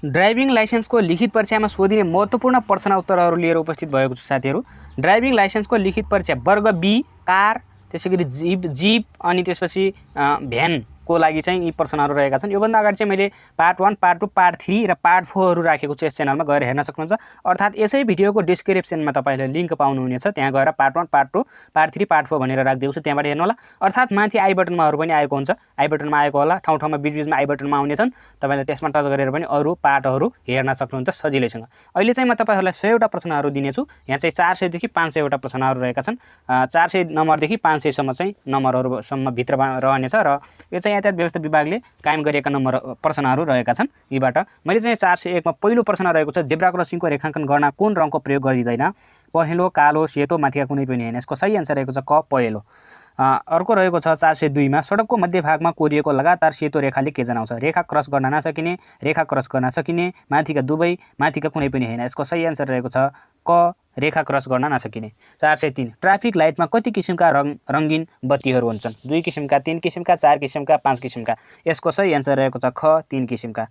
Driving लाइसेन्सको लिखित परीक्षामा सोधिने महत्त्वपूर्ण प्रश्न उत्तरहरू लिएर उपस्थित भएको छु साथीहरू। ड्राइभिङ लाइसेन्सको लिखित परीक्षा वर्ग बी कार, त्यसैगरी जीप अनि त्यसपछि भ्यानको लागि चाहिँ यी प्रश्नहरू रहेका छन्। योभन्दा अगाडि चाहिँ मैले पार्ट 1, पार्ट 2, पार्ट 3 र पार्ट 4 हरू राखेको छु। यस च्यानलमा गएर हेर्न सक्नुहुन्छ। अर्थात् यसै भिडियोको डिस्क्रिप्सनमा तपाईँले लिङ्क पाउनुहुनेछ। त्यहाँ गएर पार्ट 1, पार्ट 2, पार्ट 3, पार्ट 4 भनेर राखिदिएको छु, त्यहाँबाट हेर्नु होला। अर्थात् माथि आई बटनमाहरू पनि आएको हुन्छ, आई बटनमा आएको होला, ठाउँ ठाउँमा बिचबिचमा आई बटनमा आउनेछन्। तपाईँले त्यसमा टच गरेर पनि अरू पार्टहरू हेर्न सक्नुहुन्छ सजिलैसँग। अहिले चाहिँ म तपाईँहरूलाई 100 वटा प्रश्नहरू दिनेछु। यहाँ चाहिँ 400 देखि 500 वटा प्रश्नहरू रहेका छन्। 400 नम्बरदेखि 500 सम्म चाहिँ नम्बरहरूसम्म भित्र रहनेछ र यो चाहिँ यातायात व्यवस्था विभागले कायम गरिएका नम्बर प्रश्नहरू रहेका छन्। यीबाट मैले चाहिँ 401 मा पहिलो प्रश्न रहेको छ, जेब्रा क्रसिङको रेखाङ्कन गर्न कुन रङको प्रयोग गरिँदैन? पहेँलो, कालो, सेतो, माथिका कुनै पनि होइन। यसको सही आन्सर रहेको छ क पहेँलो। अर्को रहेको छ 402 मा सडकको मध्यभागमा कोरिएको लगातार सेतो रेखाले के जनाउँछ? रेखा क्रस गर्न नसकिने, रेखा क्रस गर्न सकिने, माथिका दुवै, माथिका कुनै पनि होइन। यसको सही आन्सर रहेको छ क रेखा क्रस गर्न नसकिने। 403 ट्राफिक लाइटमा कति किसिमका रङ्गीन बत्तीहरू हुन्छन्? 2 किसिमका, 3 किसिमका, 4 किसिमका, 5 किसिमका। यसको सही आन्सर रहेको छ ख 3 किसिमका।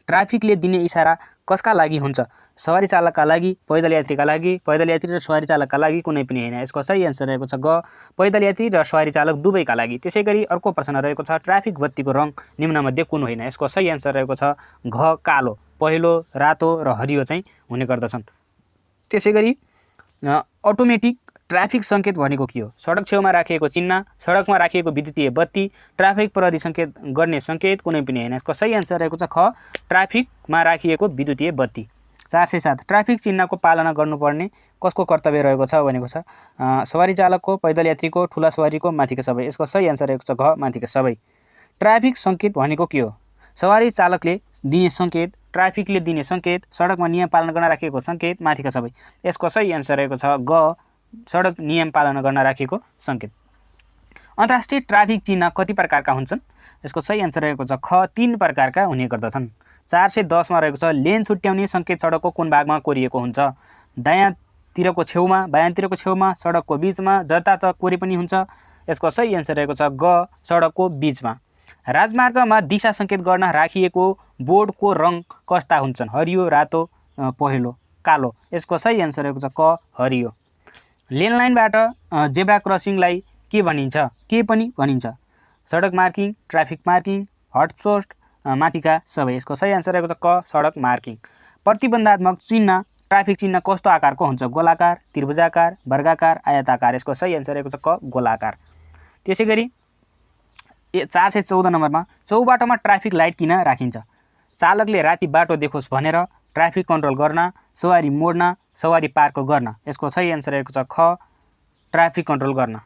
ट्राफिकले दिने इसारा कसका लागि हुन्छ? सवारी चालकका लागि, पैदल यात्रीका लागि, पैदल यात्री र सवारी चालकका लागि कुनै पनि होइन। यसको सही आन्सर रहेको छ ग पैदल यात्री र सवारी चालक दुवैका लागि। त्यसैगरी अर्को प्रश्न रहेको छ ट्राफिक बत्तीको रङ निम्नमध्ये कुन होइन? यसको सही आन्सर रहेको छ घ कालो, पहेँलो, रातो र हरियो चाहिँ हुने गर्दछन्। त्यसैगरी अटोमेटिक ट्राफिक सङ्केत भनेको के हो? सडक छेउमा राखिएको चिन्ह, सडकमा राखिएको विद्युतीय बत्ती, ट्राफिक प्रहरी सङ्केत गर्ने सङ्केत कुनै पनि होइन। यसको सही आन्सर रहेको छ ख ट्राफिकमा राखिएको विद्युतीय बत्ती। 407 ट्राफिक चिन्हको पालना गर्नुपर्ने कसको कर्तव्य रहेको छ भनेको छ? सवारी चालकको, पैदल यात्रीको, ठुला सवारीको, माथिका सबै। यसको सही आन्सर रहेको छ घ माथिका सबै। ट्राफिक सङ्केत भनेको के हो? सवारी चालकले दिने सङ्केत, ट्राफिकले दिने सङ्केत, सडकमा नियम पालन गर्न राखिएको सङ्केत, माथिका सबै। यसको सही आन्सर रहेको छ ग सडक नियम पालन गर्न राखिएको सङ्केत। अन्तर्राष्ट्रिय ट्राफिक चिन्ह कति प्रकारका हुन्छन्? यसको सही आन्सर रहेको छ ख 3 प्रकारका हुने गर्दछन्। 410 मा रहेको छ लेन छुट्याउने सङ्केत सडकको कुन भागमा कोरिएको हुन्छ? दायाँतिरको छेउमा, बायाँतिरको छेउमा, सडकको बिचमा, जता कोरे पनि हुन्छ। यसको सही आन्सर रहेको छ ग सडकको बिचमा। राजमार्गमा दिशा सङ्केत गर्न राखिएको बोर्डको रङ कस्ता हुन्छन्? हरियो, रातो, पहेँलो, कालो। यसको सही आन्सर रहेको छ क हरियो। लेनलाइनबाट जेब्रा क्रसिङलाई के भनिन्छ? के पनि भनिन्छ? सडक मार्किङ, ट्राफिक मार्किङ, हटपोस्ट, माथिका सबै। यसको सही आन्सर रहेको छ क सडक मार्किङ। प्रतिबन्धात्मक चिन्ह ट्राफिक चिन्ह कस्तो आकारको हुन्छ? गोलाकार, त्रिभुजाकार, वर्गाकार, आयताकार। यसको सही आन्सर रहेको छ क गोलाकार। त्यसैगरी 414 नम्बरमा चौबाटोमा ट्राफिक लाइट किन राखिन्छ? चालकले राति बाटो देखोस् भनेर, ट्राफिक कन्ट्रोल गर्न, सवारी मोड्न, सवारी पार्क गर्न। यसको सही आन्सर रहेको छ ख ट्राफिक कन्ट्रोल गर्न।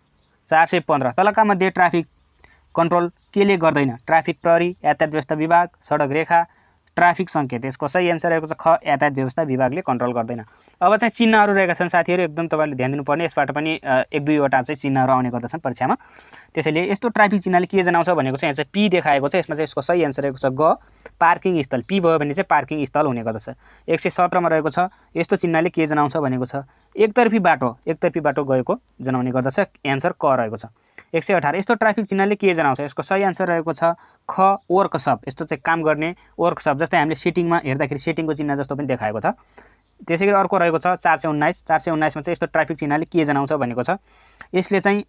415 तलका मध्ये ट्राफिक कन्ट्रोल केले गर्दैन? ट्राफिक प्रहरी, यातायात व्यवस्था विभाग, सडक रेखा, ट्राफिक सङ्केत। यसको सही आन्सर रहेको छ ख यातायात व्यवस्था विभागले कन्ट्रोल गर्दैन। अब चाहिँ चिन्हहरू रहेका छन् साथीहरू, एकदम तपाईँले ध्यान दिनुपर्ने। यसबाट पनि 1-2 वटा चाहिँ चिन्हहरू आउने गर्दछन् परीक्षामा। त्यसैले यस्तो ट्राफिक चिन्हले के जनाउँछ भनेको चाहिँ यहाँ चाहिँ पी देखाएको छ। यसमा चाहिँ यसको सही आन्सर रहेको छ ग पार्किङ स्थल। पी भयो भने चाहिँ पार्किङ स्थल हुने गर्दछ। 117 मा रहेको छ यस्तो चिन्हले के जनाउँछ भनेको छ? एकतर्फी बाटो गएको जनाउने गर्दछ। एन्सर क रहेको छ। 118 यस्तो ट्राफिक चिन्हले के जनाउँछ? यसको सही आन्सर रहेको छ ख वर्कसप। यस्तो चाहिँ काम गर्ने वर्कसप, जस्तै हामीले सेटिङमा हेर्दाखेरि सेटिङको चिन्ह जस्तो पनि देखाएको छ। त्यसैगरी अर्को रहेको छ 419 मा चाहिँ यस्तो ट्राफिक चिन्हले के जनाउँछ भनेको छ? यसले चाहिँ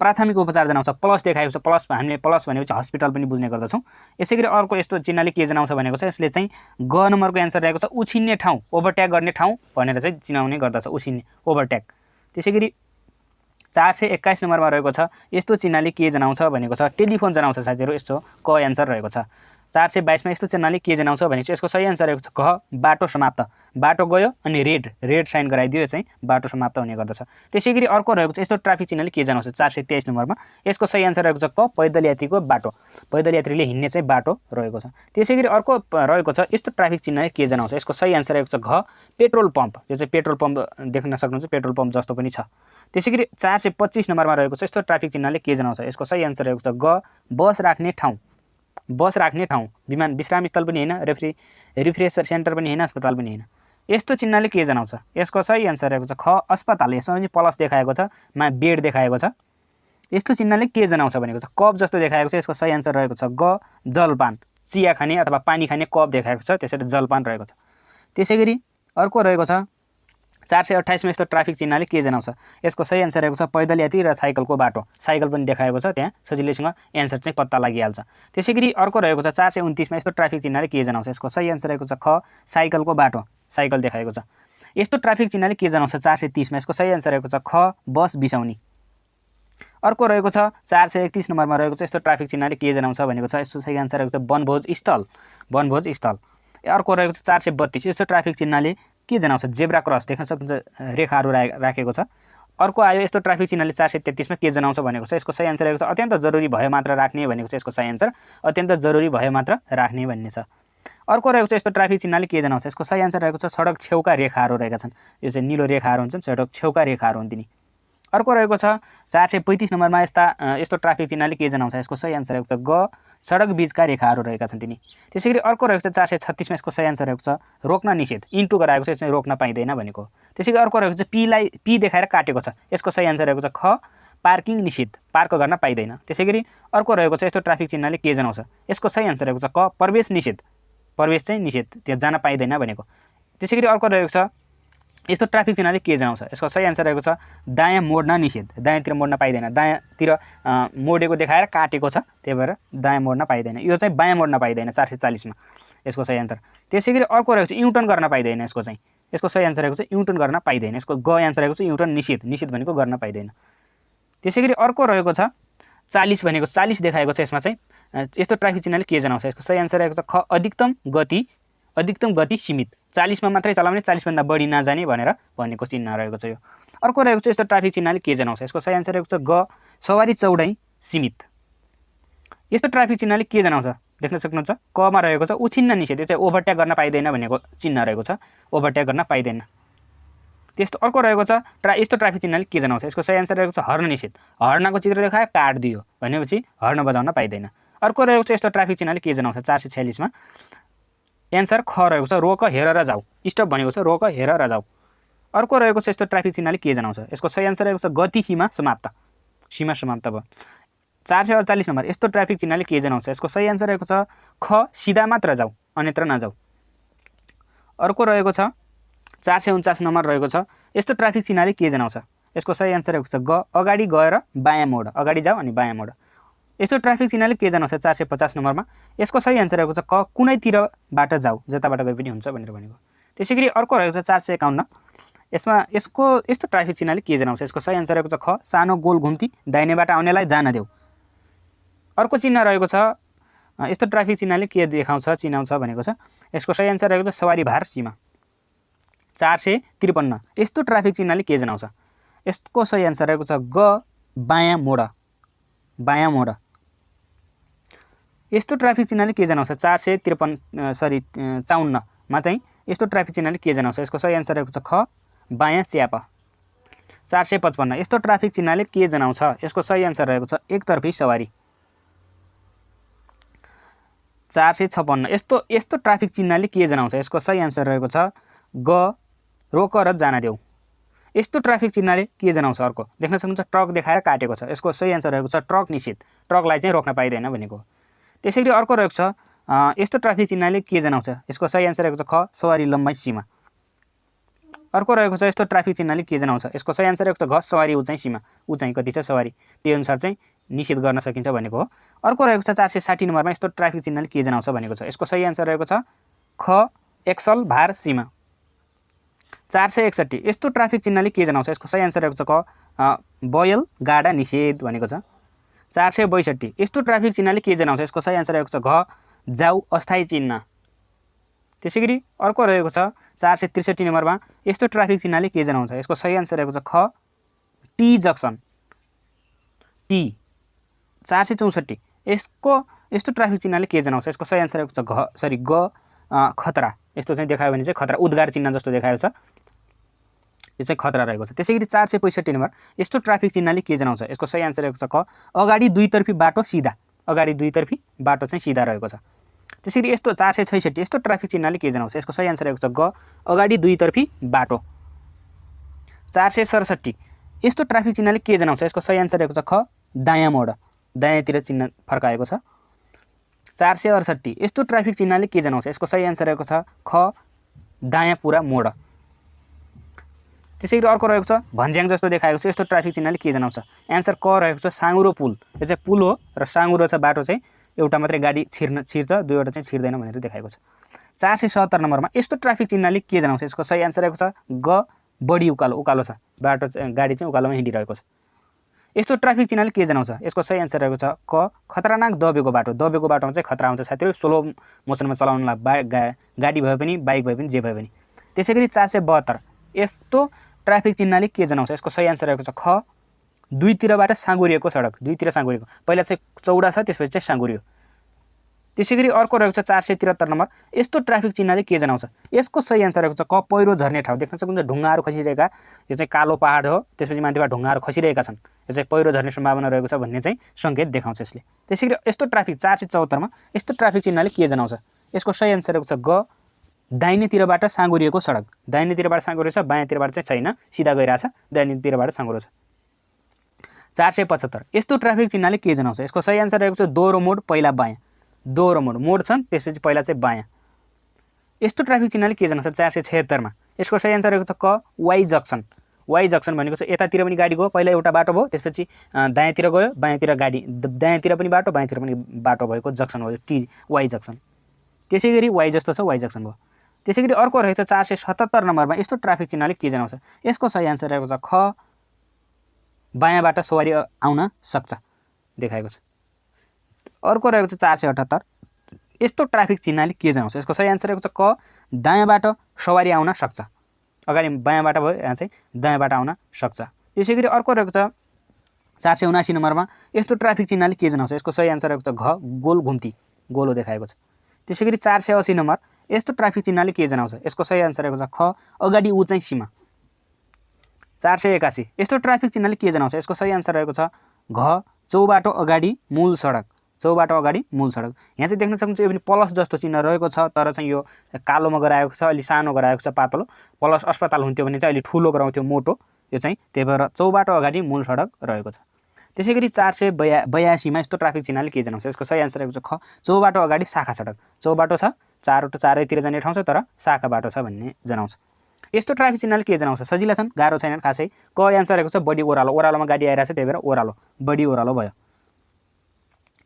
प्राथमिक उपचार जनाउँछ। प्लस देखाएको छ। प्लस हामीले प्लस भनेपछि हस्पिटल पनि बुझ्ने गर्दछौँ। यसैगरी अर्को यस्तो चिन्हले के जनाउँछ भनेको छ? यसले चाहिँ ग नम्बरको एन्सर रहेको छ उछिन्ने ठाउँ, ओभरट्याक गर्ने ठाउँ भनेर चाहिँ चिनाउने गर्दछ, उछिन्ने, ओभरट्याक। त्यसैगरी 421 नम्बरमा रहेको छ यस्तो चिन्हले के जनाउँछ भनेको छ? टेलिफोन जनाउँछ साथीहरू। यसो क एन्सर रहेको छ। 422 मा यस्तो चिन्हले के जनाउँछ भनेको छ? यसको सही एन्सर रहेको छ घ बाटो समाप्त। बाटो गयो अनि रेड साइन गराइदियो चाहिँ बाटो समाप्त हुने गर्दछ। त्यसैगरी अर्को रहेको छ यस्तो ट्राफिक चिन्हले के जनाउँछ? 423 नम्बरमा यसको सही एन्सर रहेको छ क पैदल यात्रीको बाटो। पैदल यात्रीले हिँड्ने चाहिँ बाटो रहेको छ। त्यसैगरी अर्को रहेको छ यस्तो ट्राफिक चिन्हले के जनाउँछ? यसको सही एन्सर रहेको छ घ पेट्रोल पम्प। यो चाहिँ पेट्रोल पम्प देख्न सक्नुहुन्छ, पेट्रोल पम्प जस्तो पनि छ। त्यसैगरी 425 नम्बरमा रहेको छ यस्तो ट्राफिक चिन्हले के जनाउँछ? यसको सही एन्सर रहेको छ ग बस राख्ने ठाउँ। विमान विश्रामस्थल पनि होइन, रिफ्रेसर सेन्टर पनि होइन, अस्पताल पनि होइन। यस्तो चिन्हले के जनाउँछ? यसको सही एन्सर रहेको छ ख अस्पताल। यसमा पनि प्लस देखाएको छ, बेड देखाएको छ। यस्तो चिन्हले के जनाउँछ भनेको छ? कप जस्तो देखाएको छ। यसको सही एन्सर रहेको छ ग जलपान। चिया खाने अथवा पानी खाने कप देखाएको छ, त्यसरी जलपान रहेको छ। त्यसैगरी अर्को रहेको छ 428 मा यस्तो ट्राफिक चिन्हले के जनाउँछ? यसको सही आन्सर रहेको छ पैदल यात्री र साइकलको बाटो। साइकल पनि देखाएको छ, त्यहाँ सजिलैसँग एन्सर चाहिँ पत्ता लागिहाल्छ। त्यसैगरी अर्को रहेको छ 429 मा यस्तो ट्राफिक चिन्हले के जनाउँछ? यसको सही आन्सर रहेको छ ख साइकलको बाटो। साइकल देखाएको छ। यस्तो ट्राफिक चिन्हले के जनाउँछ? 430 मा यसको सही आन्सर रहेको छ ख बस बिसाउने। अर्को रहेको छ 431 नम्बरमा रहेको छ यस्तो ट्राफिक चिन्हले के जनाउँछ भनेको छ? यसको सही आन्सर रहेको छ वनभोज स्थल। वनभोज स्थल। अर्को रहेको छ 432 यस्तो ट्राफिक चिन्हले के जनाउँछ? Zebra cross. देख्न सक्नुहुन्छ रेखाहरू राखेको छ। अर्को आयो यस्तो ट्राफिक चिन्हले 433 मा के जनाउँछ भनेको छ? यसको सही आन्सर रहेको छ अत्यन्त जरुरी भए मात्र राख्ने भनेको छ। यसको सही आन्सर अत्यन्त जरुरी भए मात्र राख्ने भन्ने छ। अर्को रहेको छ यस्तो ट्राफिक चिन्हले के जनाउँछ? यसको सही आन्सर रहेको छ सडक छेउका रेखाहरू रहेका छन्। यो चाहिँ निलो रेखाहरू हुन्छन्, सडक छेउका रेखाहरू हुन् तिनी। अर्को रहेको छ 435 नम्बरमा यस्तो ट्राफिक चिन्हले के जनाउँछ? यसको सही आन्सर रहेको छ ग सडक बीचका रेखाहरू रहेका छन् तिनी। त्यसैगरी अर्को रहेको छ 436 मा यसको सही आन्सर रहेको छ रोक्न निषेध। इन्टु गराएको छ, यसलाई रोक्न पाइँदैन भनेको। त्यसैगरी अर्को रहेको छ पी देखाएर काटेको छ। यसको सही आन्सर रहेको छ ख पार्किङ निषेध। पार्क गर्न पाइँदैन। त्यसैगरी अर्को रहेको छ यस्तो ट्राफिक चिन्हले के जनाउँछ? यसको सही आन्सर रहेको छ क प्रवेश निषेध। प्रवेश चाहिँ निषेध, त्यहाँ जान पाइँदैन भनेको। त्यसैगरी अर्को रहेको छ यस्तो ट्राफिक चिन्हले के जनाउँछ? यसको सही आन्सर रहेको छ दायाँ मोड्न निषेध। दायाँतिर मोड्न पाइँदैन। दायाँतिर मोडेको देखाएर काटेको छ, त्यही भएर दायाँ मोड्न पाइँदैन। यो चाहिँ बायाँ मोड्न पाइँदैन 440 मा यसको सही आन्सर। त्यसैगरी अर्को रहेको छ युटर्न गर्न पाइँदैन। यसको चाहिँ यसको सही आन्सर रहेको छ युटर्न गर्न पाइँदैन। यसको ग आन्सर रहेको छ युटर्न निषेध। निषेध भनेको गर्न पाइँदैन। त्यसैगरी अर्को रहेको छ 40 भनेको 40 देखाएको छ। यसमा चाहिँ यस्तो ट्राफिक चिन्हले के जनाउँछ? यसको सही आन्सर रहेको छ ख अधिकतम गति सीमित। 40 मा मात्रै चलाउने, 40 भन्दा बढी नजाने भनेर भनेको चिन्ह रहेको छ यो। अर्को रहेको छ यस्तो ट्राफिक चिन्हले के जनाउँछ? यसको सही आन्सर रहेको छ ग सवारी चौडाइ सीमित। यस्तो ट्राफिक चिन्हले के जनाउँछ? देख्न सक्नुहुन्छ कमा रहेको छ उछिन्न निषेध। यो चाहिँ ओभरटेक गर्न पाइँदैन भनेको चिन्ह रहेको छ। ओभरटेक गर्न पाइँदैन। त्यस्तो अर्को रहेको छ यस्तो ट्राफिक चिन्हले के जनाउँछ? यसको सही आन्सर रहेको छ हर्न निषेध। हर्नको चित्र देखायो, काटिदियो भनेपछि हर्न बजाउन पाइँदैन। अर्को रहेको छ यस्तो ट्राफिक चिन्हले के जनाउँछ? 446 मा एन्सर ख रहेको छ रोक हेर र जाऊ। स्टप भनेको छ रोक हेर र जाऊ। अर्को रहेको छ यस्तो ट्राफिक चिन्हले के जनाउँछ? यसको सही आन्सर रहेको छ गति सीमा समाप्त। सीमा समाप्त भयो। 448 नम्बर यस्तो ट्राफिक चिन्हले के जनाउँछ? यसको सही आन्सर रहेको छ ख सिधा मात्र जाऊ, अन्यत्र नजाऊ। अर्को रहेको छ 449 नम्बर रहेको छ यस्तो ट्राफिक चिन्हले के जनाउँछ? यसको सही आन्सर रहेको छ ग अगाडि गएर बायाँ मोड। अगाडि जाऊ अनि बायाँ मोड। यस्तो ट्राफिक चिन्हले के जनाउँछ? 450 नम्बरमा यसको सही आन्सर रहेको छ क कुनैतिरबाट जाऊ, जताबाट गए पनि हुन्छ भनेर भनेको। त्यसैगरी अर्को रहेको छ 451 यसमा यस्तो ट्राफिक चिन्हले के जनाउँछ? यसको सही आन्सर रहेको छ ख सानो गोल घुम्ती दाहिनेबाट आउनेलाई जान देऊ। अर्को चिन्ह रहेको छ यस्तो ट्राफिक चिन्हले के देखाउँछ चिनाउँछ भनेको छ? यसको सही आन्सर रहेको छ सवारी भार सीमा। 453 यस्तो ट्राफिक चिन्हले के जनाउँछ? यसको सही आन्सर रहेको छ ग बायाँ मोड। बायाँ मोड। यस्तो ट्राफिक चिन्हले के जनाउँछ? 54 मा चाहिँ यस्तो ट्राफिक चिन्हले के जनाउँछ? यसको सही आन्सर रहेको छ ख बायाँ च्याप। 455 यस्तो ट्राफिक चिन्हले के जनाउँछ? यसको सही आन्सर रहेको छ एकतर्फी सवारी। 456 यस्तो ट्राफिक चिन्हले के जनाउँछ? यसको सही आन्सर रहेको छ ग रोक र जान देऊ। यस्तो ट्राफिक चिन्हले के जनाउँछ? अर्को देख्न सक्नुहुन्छ ट्रक देखाएर काटेको छ। यसको सही आन्सर रहेको छ ट्रक निषेध। ट्रकलाई चाहिँ रोक्न पाइँदैन भनेको। त्यसैगरी अर्को रहेको छ यस्तो ट्राफिक चिन्हले के जनाउँछ? यसको सही आन्सर रहेको छ ख सवारी लम्बाइ सीमा। अर्को रहेको छ यस्तो ट्राफिक चिन्हले के जनाउँछ? यसको सही आन्सर रहेको छ घ सवारी उचाइ सीमा। उचाइ कति छ सवारी त्यो अनुसार चाहिँ निषेध गर्न सकिन्छ भनेको हो। अर्को रहेको छ 460 नम्बरमा यस्तो ट्राफिक चिन्हले के जनाउँछ भनेको छ? यसको सही आन्सर रहेको छ ख एक्सल भार सीमा। 461 यस्तो ट्राफिक चिन्हले के जनाउँछ? यसको सही आन्सर रहेको छ क बयल गाडा निषेध भनेको छ। 462 यस्तो ट्राफिक चिन्हले के जनाउँछ? यसको सही आन्सर रहेको छ घ जाऊ अस्थायी चिन्ह। त्यसैगरी अर्को रहेको छ 463 नम्बरमा यस्तो ट्राफिक चिन्हले के जनाउँछ? यसको सही आन्सर रहेको छ ख टी जक्सन। टी। 464 यस्तो ट्राफिक चिन्हले के जनाउँछ? यसको सही आन्सर रहेको छ ग खतरा। यस्तो चाहिँ देखायो भने चाहिँ खतरा उद्गार चिन्ह जस्तो देखाएको छ, यो चाहिँ खतरा रहेको छ। त्यसैगरी 465 नम्बर यस्तो ट्राफिक चिन्हले के जनाउँछ? यसको सही आन्सर रहेको छ क अगाडि दुईतर्फी बाटो सिधा। अगाडि दुईतर्फी बाटो चाहिँ सिधा रहेको छ। त्यसैगरी यस्तो 466 यस्तो ट्राफिक चिन्हले के जनाउँछ? यसको सही आन्सर रहेको छ ग अगाडि दुईतर्फी बाटो। 467 यस्तो ट्राफिक चिन्हले के जनाउँछ? यसको सही आन्सर रहेको छ ख दायाँ मोड। दायाँतिर चिन्ह फर्काएको छ। 468 यस्तो ट्राफिक चिन्हले के जनाउँछ यसको सही आन्सर रहेको छ ख दायाँ पुरा मोड त्यसैगरी अर्को रहेको छ भन्ज्याङ जस्तो देखाएको छ यस्तो ट्राफिक चिन्हले के जनाउँछ आन्सर क रहेको छ साँगुरो पुल यो चाहिँ पुल हो र साँगुरो छ बाटो चाहिँ एउटा मात्रै गाडी छिर्छ दुईवटा चाहिँ छिर्दैन भनेर देखाएको छ 477 नम्बरमा यस्तो ट्राफिक चिन्हले के जनाउँछ यसको सही आन्सर रहेको छ ग बढी उकालो छ बाटो गाडी चाहिँ उकालोमा हिँडिरहेको छ यस्तो ट्राफिक चिन्हले के जनाउँछ यसको सही आन्सर रहेको छ क खतरनाक दबेको बाटोमा चाहिँ खतरा हुन्छ साथीहरु स्लो मोसनमा चलाउनलाई गाडी भए पनि बाइक भए पनि जे भए पनि त्यसैगरी 472 यस्तो ट्राफिक चिन्हले के जनाउँछ यसको सही आन्सर रहेको छ ख दुईतिरबाट साँगुरिएको सडक दुईतिर साँगुरिएको पहिला चाहिँ चौडा छ त्यसपछि चाहिँ साँगुरियो त्यसैगरी अर्को रहेको छ 473 नम्बर यस्तो ट्राफिक चिन्हले के जनाउँछ यसको सही आन्सर रहेको छ क पहिरो झर्ने ठाउँ देख्न सक्नुहुन्छ ढुङ्गाहरू खसिरहेका यो चाहिँ कालो पहाड हो त्यसपछि माथिबाट ढुङ्गाहरू खसिरहेका छन् यो चाहिँ पहिरो झर्ने सम्भावना रहेको छ भन्ने चाहिँ संकेत देखाउँछ यसले त्यसैगरी यस्तो ट्राफिक 474 मा यस्तो ट्राफिक चिन्हले के जनाउँछ यसको सही आन्सर रहेको छ ग दाहिनेतिरबाट साँगुरिएको सडक दाहिनेतिरबाट साँगुरिएको छ बायाँतिरबाट चाहिँ छैन सिधा गइरहेछ दाहिनेतिरबाट साँगुरो छ 475 यस्तो ट्राफिक चिन्हले के जनाउँछ यसको सही आन्सर रहेको छ दोहोरो मोड पहिला बायाँ दोहोरो मोड छन् त्यसपछि पहिला चाहिँ बायाँ यस्तो ट्राफिक चिन्हले के जनाउँछ 476 मा यसको सही आन्सर रहेको छ क वाई जक्सन भनेको छ यतातिर पनि गाडी गयो पहिला एउटा बाटो भयो त्यसपछि दायाँतिर गयो बायाँतिर गाडी दायाँतिर पनि बाटो बायाँतिर पनि बाटो भएको जक्सन हो टी वाई जक्सन त्यसैगरी वाई जस्तो छ वाई जक्सन भयो त्यसैगरी अर्को रहेको छ 477 नम्बरमा यस्तो ट्राफिक चिन्हले के जनाउँछ यसको सही आन्सर रहेको छ ख बायाँबाट सवारी आउन सक्छ देखाएको छ अर्को रहेको छ 478 यस्तो ट्राफिक चिन्हले के जनाउँछ यसको सही आन्सर रहेको छ क दायाँबाट सवारी आउन सक्छ अगाडि बायाँबाट भयो यहाँ चाहिँ दायाँबाट आउन सक्छ त्यसैगरी अर्को रहेको छ 479 नम्बरमा यस्तो ट्राफिक चिन्हले के जनाउँछ यसको सही आन्सर रहेको छ घ गोल घुम्ती गोलो देखाएको छ त्यसैगरी 480 नम्बर यस्तो ट्राफिक चिन्हले के जनाउँछ यसको सही आन्सर रहेको छ ख अगाडि उचाइ सीमा 481 यस्तो ट्राफिक चिन्हले के जनाउँछ यसको सही आन्सर रहेको छ घ चौबाटो अगाडि मूल सडक यहाँ चाहिँ देख्न सक्नुहुन्छ यो पनि प्लस जस्तो चिन्ह रहेको छ तर चाहिँ यो कालोमा गराएको छ अलि सानो गराएको छ पातलो प्लस अस्पताल हुन्थ्यो भने चाहिँ अलि ठुलो गराउँथ्यो मोटो यो चाहिँ त्यही भएर चौबाटो अगाडि मूल सडक रहेको छ त्यसैगरी 482 मा यस्तो ट्राफिक चिन्हले के जनाउँछ यसको सही आन्सर रहेको छ ख चौबाटो अगाडि शाखा सडक चौबाटो छ चारैतिर जाने ठाउँ छ तर शाखा बाटो छ भन्ने जनाउँछ यस्तो ट्राफिक चिन्हले के जनाउँछ सजिला छन् गाह्रो छैनन् खासै क आन्सर रहेको छ बढी ओह्रालोमा गाडी आइरहेको छ त्यही भएर बढी ओह्रालो भयो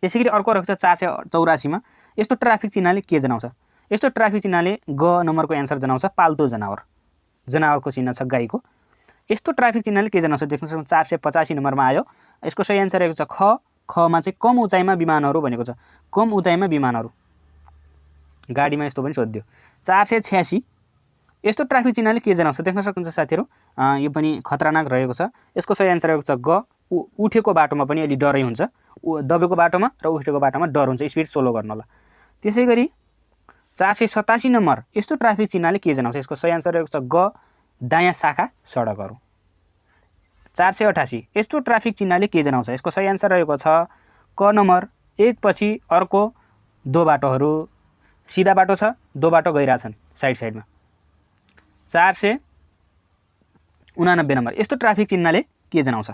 त्यसैगरी अर्को रहेको छ 484 मा यस्तो ट्राफिक चिन्हले के जनाउँछ यस्तो ट्राफिक चिन्हले ग नम्बरको आन्सर जनाउँछ पाल्तु जनावरको चिन्ह छ गाईको यस्तो ट्राफिक चिन्हले के जनाउँछ देख्न सक्नुहुन्छ 485 नम्बरमा आयो यसको सही आन्सर रहेको छ खमा चाहिँ कम उचाइमा विमानहरू भनेको छ कम उचाइमा विमानहरू गाडीमा यस्तो पनि सोध्यो 486 यस्तो ट्राफिक चिन्हले के जनाउँछ देख्न सक्नुहुन्छ साथीहरु यो पनि खतरनाक रहेको छ यसको सही आन्सर रहेको छ ग उठेको बाटोमा पनि अलि डरै हुन्छ दबेको बाटोमा र उठेको बाटोमा डर हुन्छ स्पिड स्लो गर्नला त्यसैगरी 487 नम्बर यस्तो ट्राफिक चिन्हले के जनाउँछ यसको सही आन्सर रहेको छ ग दायाँ शाखा सडकहरू 488 यस्तो ट्राफिक चिन्हले के जनाउँछ यसको सही आन्सर रहेको छ क नम्बर एक पछि अर्को दो बाटोहरू सिधा बाटो छ दो बाटो गइराछन् साइडमा 489 नम्बर यस्तो ट्राफिक चिन्हले के जनाउँछ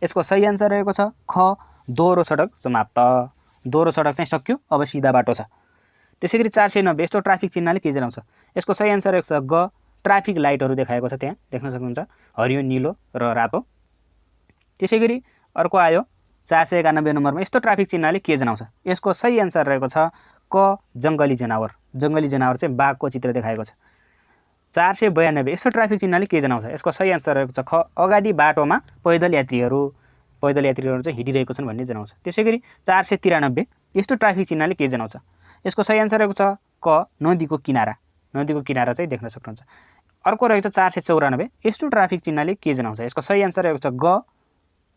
यसको सही आन्सर रहेको छ ख दोहोरो सडक समाप्त दोहोरो सडक चाहिँ सक्यो अब सिधा बाटो छ त्यसैगरी 490 यस्तो ट्राफिक चिन्हले के जनाउँछ यसको सही आन्सर रहेको छ ग ट्राफिक लाइटहरू देखाएको छ त्यहाँ देख्न सक्नुहुन्छ हरियो नीलो र रातो त्यसैगरी अर्को आयो 491 नम्बरमा यस्तो ट्राफिक चिन्हले के जनाउँछ यसको सही आन्सर रहेको छ क जङ्गली जनावर चाहिँ बाघको चित्र देखाएको छ 492 यस्तो ट्राफिक चिन्हले के जनाउँछ यसको सही आन्सर रहेको छ ख अगाडि बाटोमा पैदल यात्रीहरू चाहिँ हिँडिरहेको छन् भन्ने जनाउँछ त्यसैगरी 493 यस्तो ट्राफिक चिन्हले के जनाउँछ यसको सही आन्सर रहेको छ क नदीको किनारा चाहिँ देख्न सक्नुहुन्छ अर्को रहेको छ 494 यस्तो ट्राफिक चिन्हले के जनाउँछ यसको सही आन्सर रहेको छ ग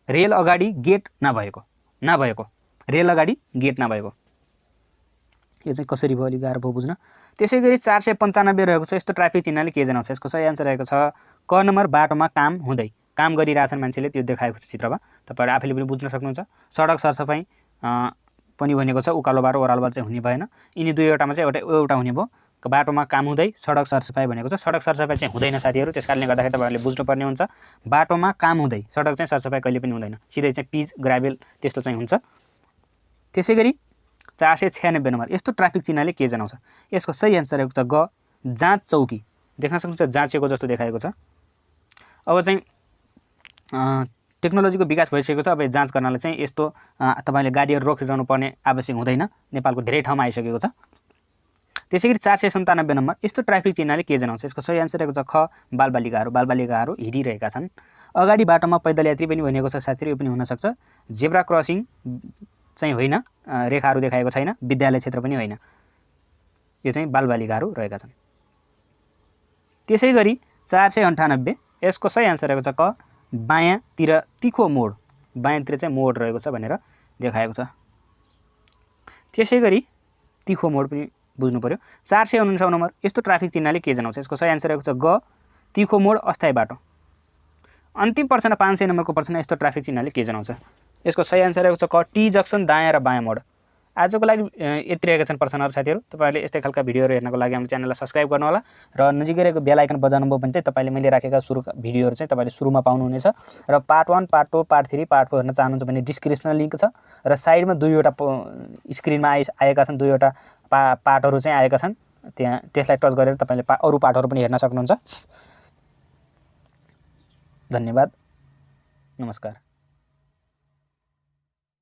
रेल अगाडि गेट नभएको रेल अगाडि गेट नभएको यो चाहिँ कसरी भयो अलि गाह्रो भयो बुझ्न त्यसैगरी 495 रहेको छ यस्तो ट्राफिक चिन्हले के जनाउँछ यसको सही आन्सर रहेको छ क नम्बर बाटोमा काम गरिरहेछन् मान्छेले त्यो देखाएको छ चित्रमा तपाईहरु आफैले पनि बुझ्न सक्नुहुन्छ सडक सरसफाई पनि भनेको छ उकालो बाटो ओह्रालो बाटो चाहिँ हुने भएन यिनी दुईवटामा चाहिँ एउटा हुने भयो बाटोमा काम हुँदै सडक सरसफाई भनेको छ सडक सरसफाई चाहिँ हुँदैन साथीहरु त्यसकारणले गर्दाखेरि तपाईहरुले बुझ्नुपर्ने हुन्छ बाटोमा काम हुँदै सडक चाहिँ सरसफाई कहिले पनि हुँदैन सिधै चाहिँ पिच ग्राभेल त्यस्तो चाहिँ हुन्छ त्यसैगरी 496 नम्बर यस्तो ट्राफिक चिन्हले के जनाउँछ? यसको सही एन्सर रहेको छ ग जाँच चौकी। देख्न सक्नुहुन्छ जाँचेको जस्तो देखाएको छ। अब चाहिँ टेक्नोलोजीको विकास भइसकेको छ। अब जाँच गर्नलाई चाहिँ यस्तो तपाईले गाडीहरु रोकिरहनु पर्ने आवश्यक हुँदैन। नेपालको धेरै ठाउँमा आइसकेको छ। त्यसैगरी 497 नम्बर यस्तो ट्राफिक चिन्हले के जनाउँछ? यसको सही एन्सर रहेको छ ख बालबालिकाहरू। बालबालिकाहरू हिँडिरहेका छन्। अगाडि बाटोमा पैदल यात्री पनि भनिएको छ साथीहरु, यो पनि हुन सक्छ। जेब्रा क्रसिङ चाहिँ होइन, रेखाहरू देखाएको छैन। विद्यालय क्षेत्र पनि होइन। यो चाहिँ बालबालिकाहरू रहेका छन्। त्यसैगरी 498 यसको सही एन्सर रहेको छ क बायाँतिर तिखो मोड। बायाँतिर चाहिँ मोड रहेको छ भनेर देखाएको छ। त्यसैगरी तिखो मोड पनि बुझ्नु पर्यो। 449 नम्बर यस्तो ट्राफिक चिन्हले के जनाउँछ? यसको सही एन्सर रहेको छ ग तिखो मोड अस्थायी बाटो। अन्तिम प्रश्न 500 नम्बरको प्रश्न यस्तो ट्राफिक चिन्हले के जनाउँछ? यसको सही एन्सर रहेको छ क टी जक्सन दायाँ र बायाँ मोड। आजको लागि यति रहेका छन् प्रश्नहरू साथीहरु। तपाईहरुले यस्तै खालका भिडियोहरु हेर्नको लागि हाम्रो च्यानललाई सब्स्क्राइब गर्नु होला र नजिकै रहेको बेल आइकन बजाउनु भयो भने चाहिँ तपाईले मैले राखेका भिडियोहरु चाहिँ तपाईले सुरुमा पाउनुहुनेछ। र पार्ट 1, पार्ट 2, पार्ट 3, पार्ट 4 हेर्न चाहनुहुन्छ भने डिस्क्रिप्सनमा लिंक छ र साइडमा दुईवटा स्क्रिनमा आएका छन्, दुईवटा पार्टहरु चाहिँ आएका छन्। त्यहाँ त्यसलाई टच गरेर तपाईले अरु पार्टहरु पनि हेर्न सक्नुहुन्छ। धन्यवाद। नमस्कार।